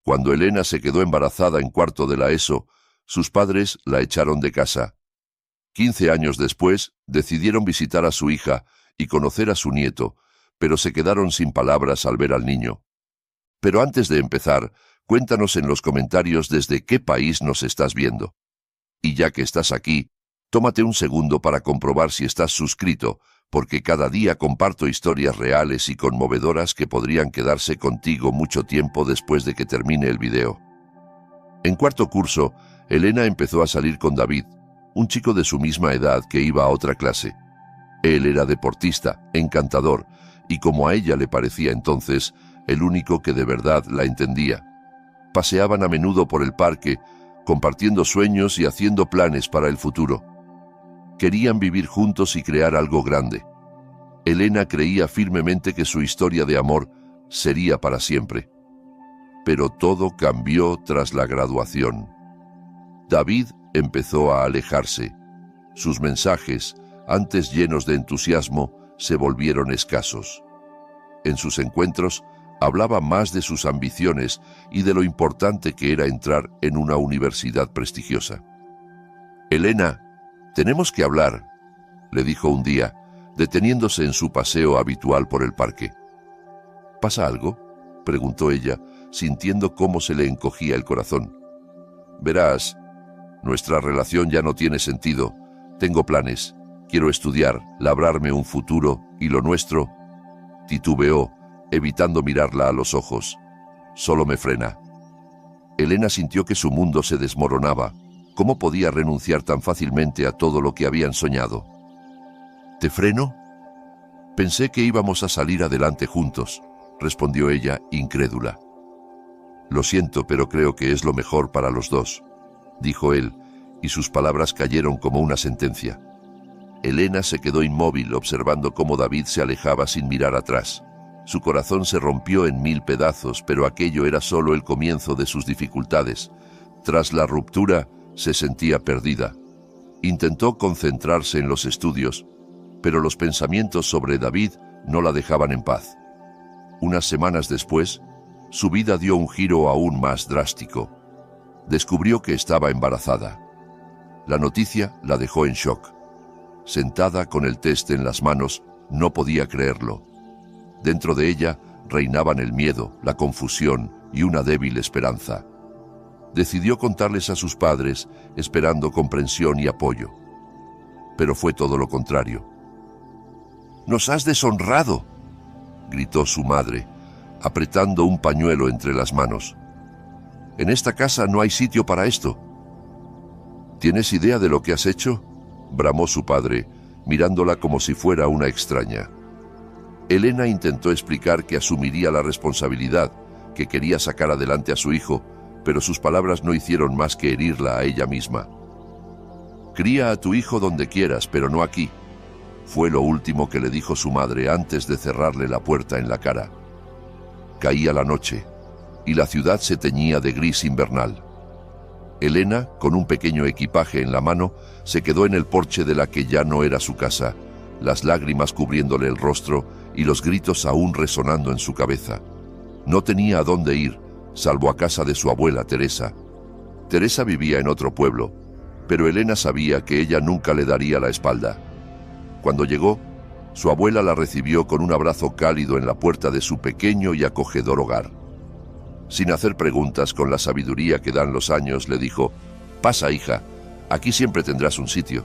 Cuando Elena se quedó embarazada en cuarto de la ESO, sus padres la echaron de casa. 15 años después, decidieron visitar a su hija y conocer a su nieto, pero se quedaron sin palabras al ver al niño. Pero antes de empezar, cuéntanos en los comentarios desde qué país nos estás viendo. Y ya que estás aquí, tómate un segundo para comprobar si estás suscrito, porque cada día comparto historias reales y conmovedoras que podrían quedarse contigo mucho tiempo después de que termine el video. En cuarto curso, Elena empezó a salir con David, un chico de su misma edad que iba a otra clase. Él era deportista, encantador, y como a ella le parecía entonces, el único que de verdad la entendía. Paseaban a menudo por el parque, compartiendo sueños y haciendo planes para el futuro. Querían vivir juntos y crear algo grande. Elena creía firmemente que su historia de amor sería para siempre. Pero todo cambió tras la graduación. David empezó a alejarse. Sus mensajes, antes llenos de entusiasmo, se volvieron escasos. En sus encuentros, hablaba más de sus ambiciones y de lo importante que era entrar en una universidad prestigiosa. «Elena, tenemos que hablar», le dijo un día, deteniéndose en su paseo habitual por el parque. «¿Pasa algo?», preguntó ella, sintiendo cómo se le encogía el corazón. «Verás, nuestra relación ya no tiene sentido. Tengo planes. Quiero estudiar, labrarme un futuro, y lo nuestro...» Titubeó, evitando mirarla a los ojos. «Solo me frena». Elena sintió que su mundo se desmoronaba. ¿Cómo podía renunciar tan fácilmente a todo lo que habían soñado? «¿Te freno?» «Pensé que íbamos a salir adelante juntos», respondió ella, incrédula. «Lo siento, pero creo que es lo mejor para los dos», dijo él, y sus palabras cayeron como una sentencia. Elena se quedó inmóvil observando cómo David se alejaba sin mirar atrás. Su corazón se rompió en 1000 pedazos, pero aquello era solo el comienzo de sus dificultades. Tras la ruptura, se sentía perdida. Intentó concentrarse en los estudios, pero los pensamientos sobre David no la dejaban en paz. Unas semanas después, su vida dio un giro aún más drástico. Descubrió que estaba embarazada. La noticia la dejó en shock. Sentada con el test en las manos, no podía creerlo. Dentro de ella reinaban el miedo, la confusión y una débil esperanza. Decidió contarles a sus padres, esperando comprensión y apoyo. Pero fue todo lo contrario. «¡Nos has deshonrado!», gritó su madre, apretando un pañuelo entre las manos. «En esta casa no hay sitio para esto». «¿Tienes idea de lo que has hecho?», bramó su padre, mirándola como si fuera una extraña. Elena intentó explicar que asumiría la responsabilidad, que quería sacar adelante a su hijo, pero sus palabras no hicieron más que herirla a ella misma. «Cría a tu hijo donde quieras, pero no aquí», fue lo último que le dijo su madre antes de cerrarle la puerta en la cara. Caía la noche, y la ciudad se teñía de gris invernal. Elena, con un pequeño equipaje en la mano, se quedó en el porche de la que ya no era su casa, las lágrimas cubriéndole el rostro y los gritos aún resonando en su cabeza. No tenía a dónde ir, salvo a casa de su abuela Teresa. Teresa vivía en otro pueblo, pero Elena sabía que ella nunca le daría la espalda. Cuando llegó, su abuela la recibió con un abrazo cálido en la puerta de su pequeño y acogedor hogar. Sin hacer preguntas, con la sabiduría que dan los años, le dijo: «Pasa, hija, aquí siempre tendrás un sitio».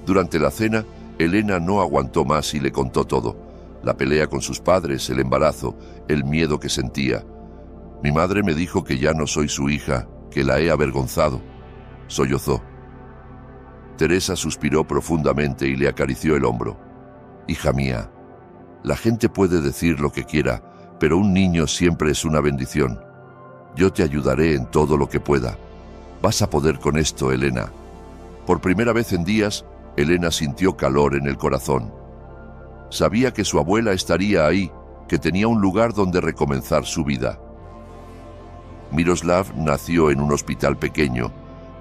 Durante la cena, Elena no aguantó más y le contó todo: la pelea con sus padres, el embarazo, el miedo que sentía. «Mi madre me dijo que ya no soy su hija, que la he avergonzado», sollozó. Teresa suspiró profundamente y le acarició el hombro. «Hija mía, la gente puede decir lo que quiera, pero un niño siempre es una bendición. Yo te ayudaré en todo lo que pueda. Vas a poder con esto, Elena». Por primera vez en días, Elena sintió calor en el corazón. Sabía que su abuela estaría ahí, que tenía un lugar donde recomenzar su vida. Miroslav nació en un hospital pequeño,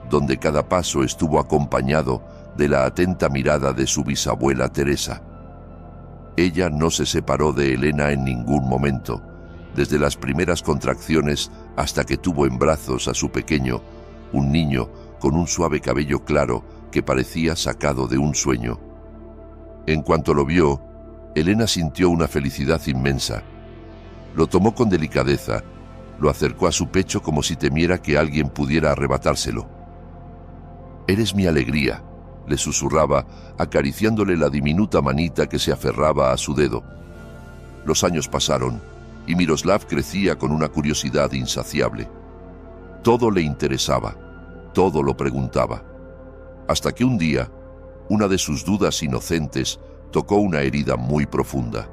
donde cada paso estuvo acompañado de la atenta mirada de su bisabuela Teresa. Ella no se separó de Elena en ningún momento, desde las primeras contracciones hasta que tuvo en brazos a su pequeño, un niño con un suave cabello claro que parecía sacado de un sueño. En cuanto lo vio, Elena sintió una felicidad inmensa. Lo tomó con delicadeza, lo acercó a su pecho como si temiera que alguien pudiera arrebatárselo. «Eres mi alegría», le susurraba, acariciándole la diminuta manita que se aferraba a su dedo. Los años pasaron, y Miroslav crecía con una curiosidad insaciable. Todo le interesaba, todo lo preguntaba. Hasta que un día, una de sus dudas inocentes tocó una herida muy profunda.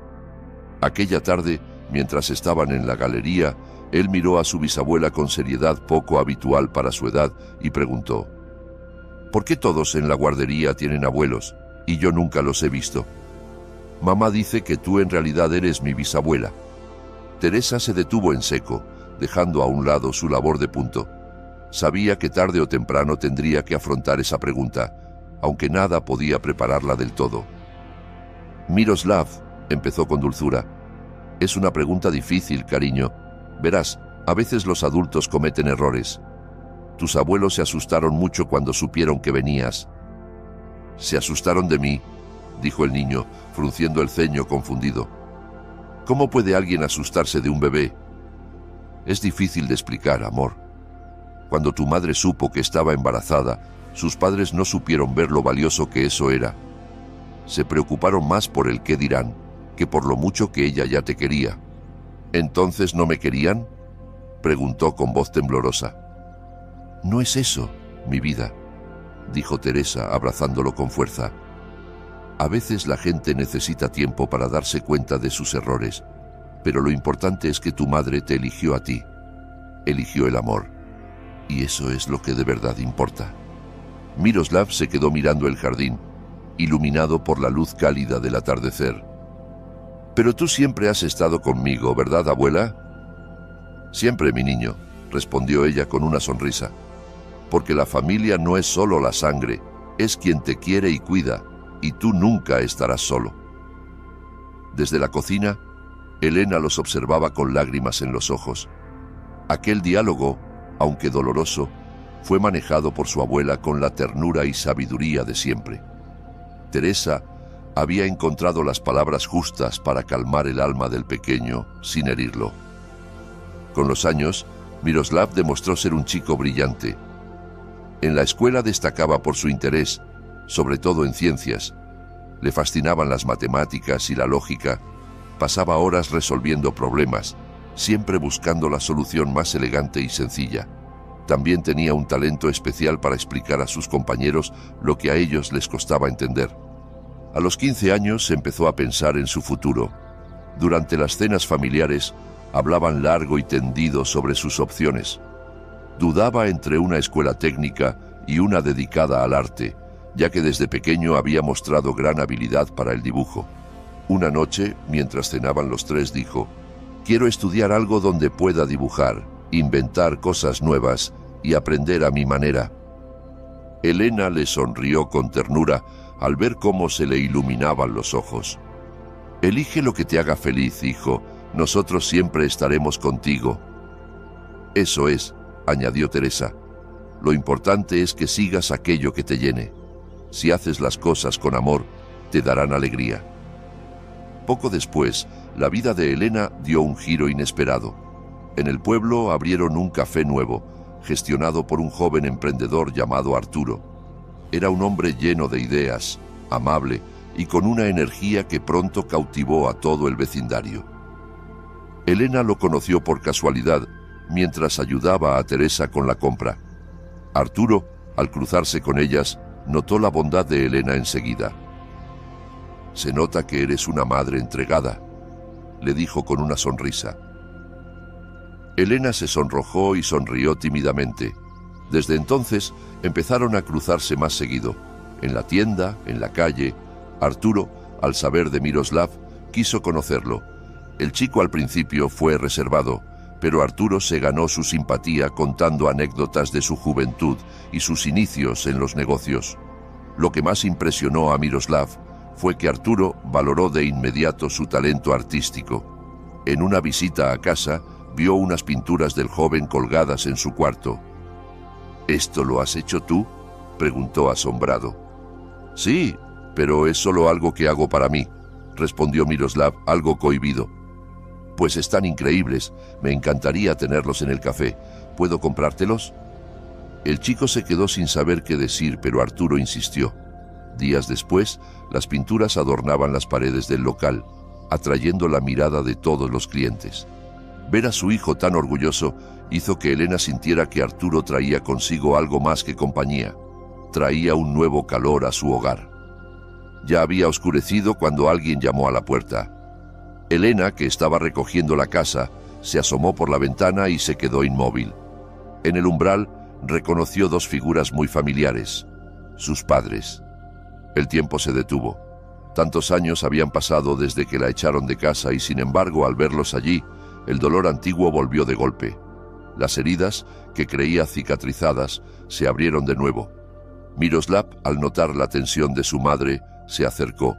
Aquella tarde, mientras estaban en la galería, él miró a su bisabuela con seriedad poco habitual para su edad y preguntó: «¿Por qué todos en la guardería tienen abuelos y yo nunca los he visto? Mamá dice que tú en realidad eres mi bisabuela». Teresa se detuvo en seco, dejando a un lado su labor de punto. Sabía que tarde o temprano tendría que afrontar esa pregunta, aunque nada podía prepararla del todo. «Miroslav», empezó con dulzura, «es una pregunta difícil, cariño. Verás, a veces los adultos cometen errores. Tus abuelos se asustaron mucho cuando supieron que venías». «¿Se asustaron de mí?», dijo el niño, frunciendo el ceño confundido. «¿Cómo puede alguien asustarse de un bebé?». «Es difícil de explicar, amor. Cuando tu madre supo que estaba embarazada, sus padres no supieron ver lo valioso que eso era. Se preocuparon más por el qué dirán que por lo mucho que ella ya te quería». «¿Entonces no me querían?», preguntó con voz temblorosa. «No es eso, mi vida», dijo Teresa, abrazándolo con fuerza. «A veces la gente necesita tiempo para darse cuenta de sus errores, pero lo importante es que tu madre te eligió a ti, eligió el amor, y eso es lo que de verdad importa». Miroslav se quedó mirando el jardín, iluminado por la luz cálida del atardecer. «Pero tú siempre has estado conmigo, ¿verdad, abuela?». «Siempre, mi niño», respondió ella con una sonrisa, «porque la familia no es solo la sangre, es quien te quiere y cuida, y tú nunca estarás solo». Desde la cocina, Elena los observaba con lágrimas en los ojos. Aquel diálogo, aunque doloroso, fue manejado por su abuela con la ternura y sabiduría de siempre. Teresa había encontrado las palabras justas para calmar el alma del pequeño sin herirlo. Con los años, Miroslav demostró ser un chico brillante. En la escuela destacaba por su interés, sobre todo en ciencias. Le fascinaban las matemáticas y la lógica. Pasaba horas resolviendo problemas, siempre buscando la solución más elegante y sencilla. También tenía un talento especial para explicar a sus compañeros lo que a ellos les costaba entender. A los 15 años empezó a pensar en su futuro. Durante las cenas familiares hablaban largo y tendido sobre sus opciones. Dudaba entre una escuela técnica y una dedicada al arte, ya que desde pequeño había mostrado gran habilidad para el dibujo. Una noche, mientras cenaban los tres, dijo: «Quiero estudiar algo donde pueda dibujar, inventar cosas nuevas y aprender a mi manera». Elena le sonrió con ternura al ver cómo se le iluminaban los ojos. «Elige lo que te haga feliz, hijo. Nosotros siempre estaremos contigo». «Eso es», añadió Teresa. «Lo importante es que sigas aquello que te llene. Si haces las cosas con amor, te darán alegría». Poco después, la vida de Elena dio un giro inesperado. En el pueblo abrieron un café nuevo, gestionado por un joven emprendedor llamado Arturo. Era un hombre lleno de ideas, amable y con una energía que pronto cautivó a todo el vecindario. Elena lo conoció por casualidad mientras ayudaba a Teresa con la compra. Arturo, al cruzarse con ellas, notó la bondad de Elena enseguida. «Se nota que eres una madre entregada», le dijo con una sonrisa. Elena se sonrojó y sonrió tímidamente. Desde entonces empezaron a cruzarse más seguido. En la tienda, en la calle. Arturo, al saber de Miroslav, quiso conocerlo. El chico al principio fue reservado, pero Arturo se ganó su simpatía contando anécdotas de su juventud y sus inicios en los negocios. Lo que más impresionó a Miroslav fue que Arturo valoró de inmediato su talento artístico. En una visita a casa, vio unas pinturas del joven colgadas en su cuarto. —¿Esto lo has hecho tú? —preguntó asombrado. —Sí, pero es solo algo que hago para mí —respondió Miroslav, algo cohibido. —Pues están increíbles, me encantaría tenerlos en el café. ¿Puedo comprártelos? El chico se quedó sin saber qué decir, pero Arturo insistió. Días después, las pinturas adornaban las paredes del local, atrayendo la mirada de todos los clientes. Ver a su hijo tan orgulloso hizo que Elena sintiera que Arturo traía consigo algo más que compañía. Traía un nuevo calor a su hogar. Ya había oscurecido cuando alguien llamó a la puerta. Elena, que estaba recogiendo la casa, se asomó por la ventana y se quedó inmóvil. En el umbral reconoció dos figuras muy familiares, sus padres. El tiempo se detuvo. Tantos años habían pasado desde que la echaron de casa y, sin embargo, al verlos allí, el dolor antiguo volvió de golpe. Las heridas, que creía cicatrizadas, se abrieron de nuevo. Miroslav, al notar la tensión de su madre, se acercó.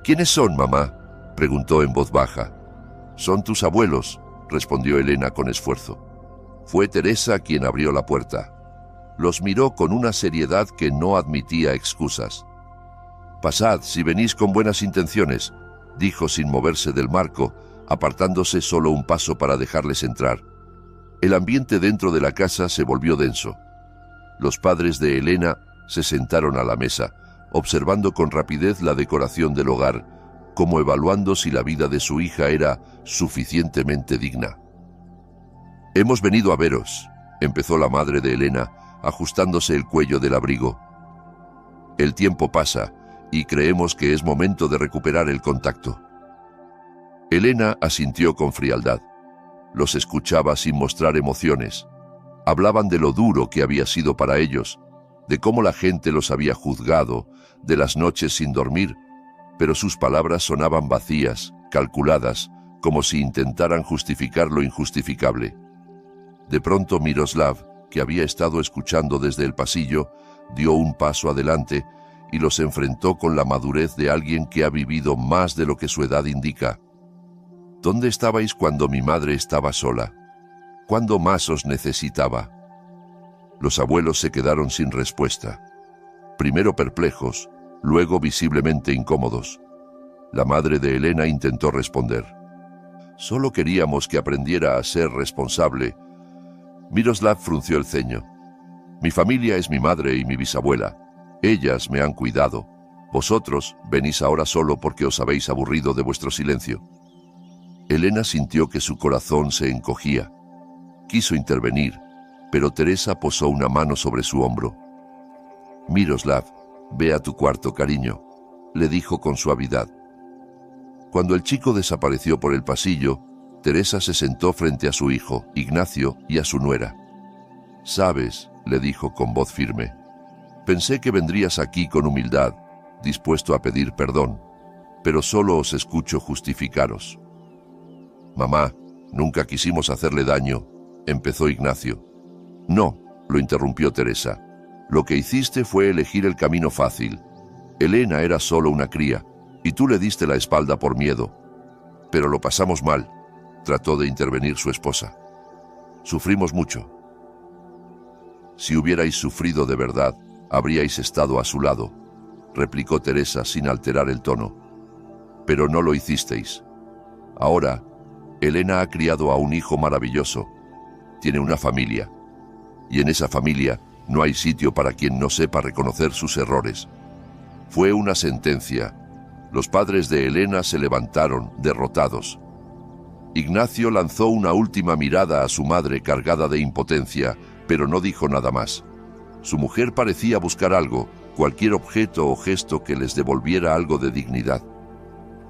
—¿Quiénes son, mamá? —preguntó en voz baja. —Son tus abuelos —respondió Elena con esfuerzo. Fue Teresa quien abrió la puerta. Los miró con una seriedad que no admitía excusas. —Pasad, si venís con buenas intenciones —dijo sin moverse del marco, apartándose solo un paso para dejarles entrar. El ambiente dentro de la casa se volvió denso. Los padres de Elena se sentaron a la mesa, observando con rapidez la decoración del hogar, como evaluando si la vida de su hija era suficientemente digna. —Hemos venido a veros —empezó la madre de Elena, ajustándose el cuello del abrigo. El tiempo pasa y creemos que es momento de recuperar el contacto. Elena asintió con frialdad. Los escuchaba sin mostrar emociones. Hablaban de lo duro que había sido para ellos, de cómo la gente los había juzgado, de las noches sin dormir, pero sus palabras sonaban vacías, calculadas, como si intentaran justificar lo injustificable. De pronto Miroslav, que había estado escuchando desde el pasillo, dio un paso adelante y los enfrentó con la madurez de alguien que ha vivido más de lo que su edad indica. —¿Dónde estabais cuando mi madre estaba sola? ¿Cuándo más os necesitaba? Los abuelos se quedaron sin respuesta. Primero perplejos, luego visiblemente incómodos. La madre de Elena intentó responder. —Solo queríamos que aprendiera a ser responsable. Miroslav frunció el ceño. Mi familia es mi madre y mi bisabuela. Ellas me han cuidado. Vosotros venís ahora solo porque os habéis aburrido de vuestro silencio. Elena sintió que su corazón se encogía. Quiso intervenir, pero Teresa posó una mano sobre su hombro. Miroslav, ve a tu cuarto, cariño, le dijo con suavidad. Cuando el chico desapareció por el pasillo, Teresa se sentó frente a su hijo, Ignacio, y a su nuera. «Sabes», le dijo con voz firme, «pensé que vendrías aquí con humildad, dispuesto a pedir perdón, pero solo os escucho justificaros». «Mamá, nunca quisimos hacerle daño», empezó Ignacio. «No», lo interrumpió Teresa. «Lo que hiciste fue elegir el camino fácil. Elena era solo una cría, y tú le diste la espalda por miedo. Pero lo pasamos mal», trató de intervenir su esposa. «Sufrimos mucho». «Si hubierais sufrido de verdad, habríais estado a su lado», replicó Teresa sin alterar el tono. «Pero no lo hicisteis. Ahora, Elena ha criado a un hijo maravilloso. Tiene una familia. Y en esa familia no hay sitio para quien no sepa reconocer sus errores». Fue una sentencia. Los padres de Elena se levantaron, derrotados. Ignacio lanzó una última mirada a su madre cargada de impotencia, pero no dijo nada más. Su mujer parecía buscar algo, cualquier objeto o gesto que les devolviera algo de dignidad.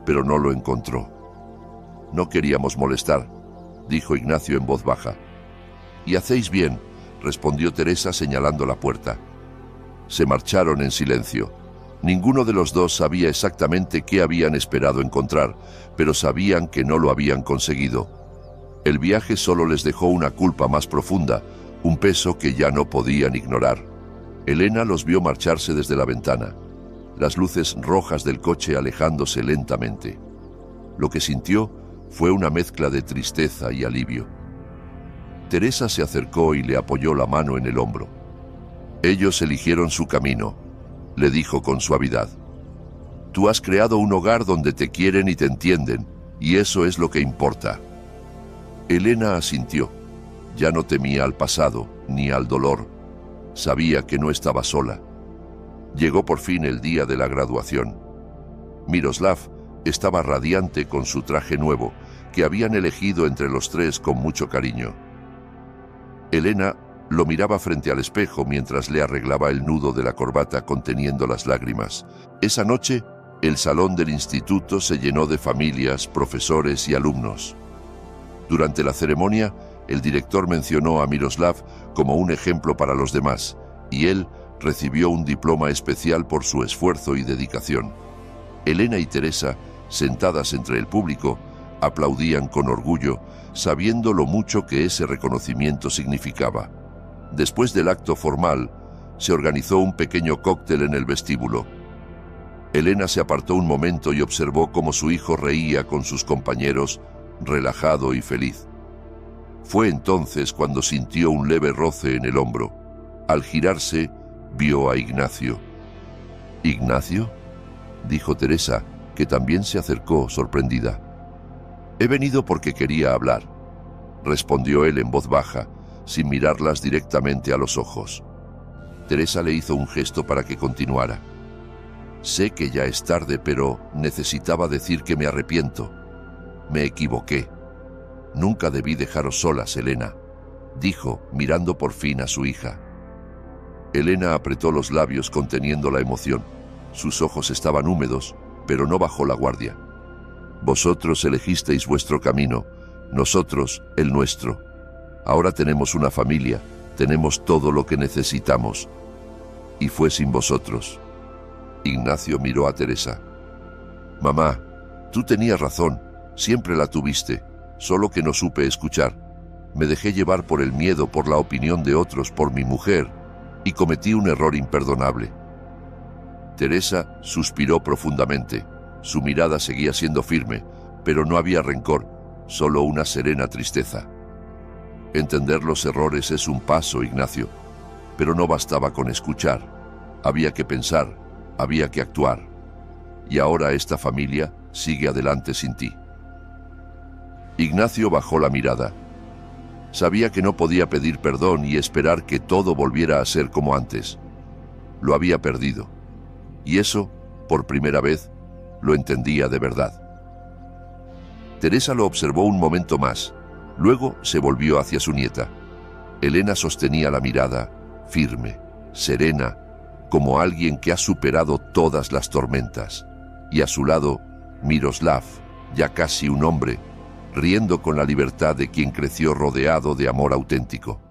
Pero no lo encontró. «No queríamos molestar», dijo Ignacio en voz baja. «Y hacéis bien», respondió Teresa señalando la puerta. Se marcharon en silencio. Ninguno de los dos sabía exactamente qué habían esperado encontrar, pero sabían que no lo habían conseguido. El viaje solo les dejó una culpa más profunda, un peso que ya no podían ignorar. Elena los vio marcharse desde la ventana, las luces rojas del coche alejándose lentamente. Lo que sintió Fue una mezcla de tristeza y alivio. Teresa se acercó y le apoyó la mano en el hombro. Ellos eligieron su camino, le dijo con suavidad. Tú has creado un hogar donde te quieren y te entienden, y eso es lo que importa. Elena asintió. Ya no temía al pasado ni al dolor. Sabía que no estaba sola. Llegó por fin el día de la graduación. Miroslav estaba radiante con su traje nuevo, que habían elegido entre los tres con mucho cariño. Elena lo miraba frente al espejo mientras le arreglaba el nudo de la corbata conteniendo las lágrimas. Esa noche, el salón del instituto se llenó de familias, profesores y alumnos. Durante la ceremonia, el director mencionó a Miroslav como un ejemplo para los demás, y él recibió un diploma especial por su esfuerzo y dedicación. Elena y Teresa, sentadas entre el público, aplaudían con orgullo, sabiendo lo mucho que ese reconocimiento significaba. Después del acto formal, se organizó un pequeño cóctel en el vestíbulo. Elena se apartó un momento y observó cómo su hijo reía con sus compañeros, relajado y feliz. Fue entonces cuando sintió un leve roce en el hombro. Al girarse, vio a Ignacio. ¿Ignacio?, dijo Teresa, que también se acercó sorprendida. He venido porque quería hablar, respondió él en voz baja, sin mirarlas directamente a los ojos. Teresa le hizo un gesto para que continuara. Sé que ya es tarde, pero necesitaba decir que me arrepiento. Me equivoqué. Nunca debí dejaros solas, Elena, dijo, mirando por fin a su hija. Elena apretó los labios conteniendo la emoción. Sus ojos estaban húmedos, pero no bajó la guardia. Vosotros elegisteis vuestro camino, nosotros el nuestro. Ahora tenemos una familia, tenemos todo lo que necesitamos. Y fue sin vosotros. Ignacio miró a Teresa. Mamá, tú tenías razón, siempre la tuviste, solo que no supe escuchar. Me dejé llevar por el miedo, por la opinión de otros, por mi mujer, y cometí un error imperdonable. Teresa suspiró profundamente. Su mirada seguía siendo firme, pero no había rencor, solo una serena tristeza. Entender los errores es un paso, Ignacio, pero no bastaba con escuchar. Había que pensar, había que actuar. Y ahora esta familia sigue adelante sin ti. Ignacio bajó la mirada. Sabía que no podía pedir perdón y esperar que todo volviera a ser como antes. Lo había perdido. Y eso, por primera vez, lo entendía de verdad. Teresa lo observó un momento más. Luego se volvió hacia su nieta. Elena sostenía la mirada, firme, serena, como alguien que ha superado todas las tormentas. Y a su lado, Miroslav, ya casi un hombre, riendo con la libertad de quien creció rodeado de amor auténtico.